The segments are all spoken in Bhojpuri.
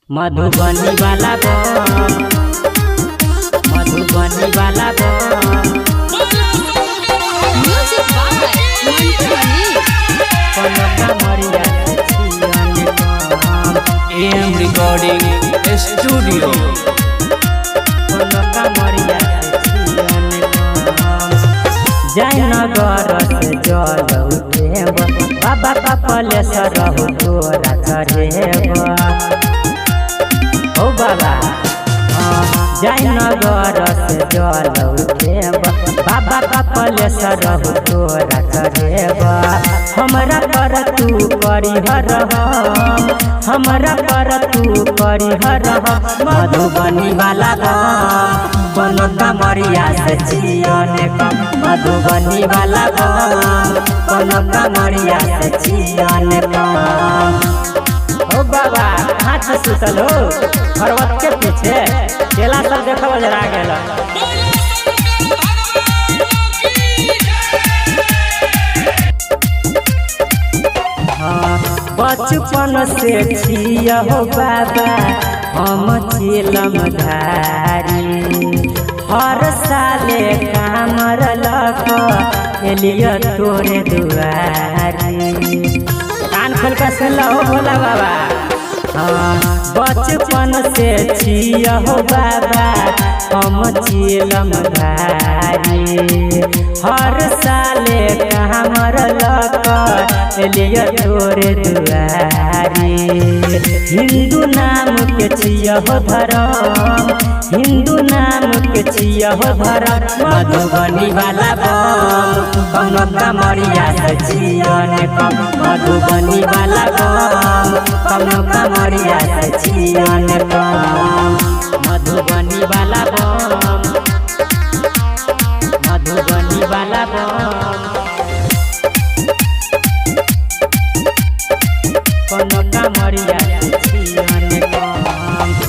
मधुबनी वाला बम, मधुबनी वाला बम। Music by Mantu Manish. कनका मरिया छियन बम। AM Recording Studio। कनका मरिया छियन बम। जयनगर से जल उठेब, बाबा कपलेश्वर हो तोरा चढ़ेब। ओ बाबा जयनगर से जल उठेब, बाबा कपलेश्वर हो तोरा चढ़ेब। हमरा पर तू करिहर हम, हमरा पर तू करिहर हम। मधुबनी वाला बम, कनका मरिया से छियन बम। मधुबनी वाला बम, कनका मरिया से छियन बम। ओ बाबा कहाँ से सुतल हो? पर्वत के पीछे केला सब देखो जरा गेला। बचपन से छिया हो बाबा हम चिलम धारी। हर साले कामर लक एलिया तोरे दुआरी। कान खोल कर सुन लो भोला बाबा। बचपन से छिया हो बाबा हम चिलम धारी। हर साले कामर लक एलिया तोरे दुआरी। हिंदू नाम के छिया हो धर्म, हिंदू नाम के छिया हो धर्म। मधुबनी वाला बम, कनका मरिया से छियन बम। मधुबनी वाला बम, कनका मरिया से छियन बम। मधुबनी वाला बम, मधुबनी वाला बम। कनका मरिया से छियन बम।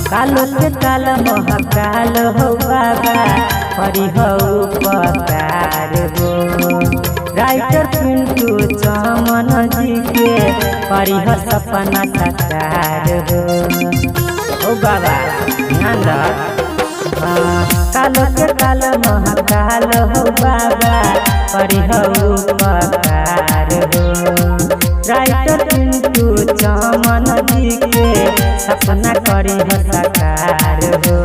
कालो से काल महाकाल हो बाबा, हरि हो उपकार हो। राइटर पिंटू चमन जी के परिह सपना साकार हो। ओ बाबा ध्यान रख। कालो के काल महाकाल हो बाबा, परिह उपकार हो। राइटर पिंटू चमन जी के सपना करिह साकार हो।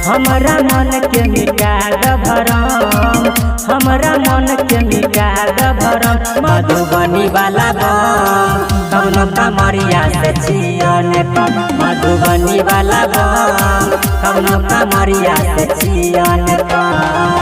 हमरा मन के मिटा द भरम, हमरा मन के मिटा द भरम। मधुबनी वाला बम, कनका मरिया से छियन बम। मधुबनी वाला बम, कनका मरिया से छियन बम।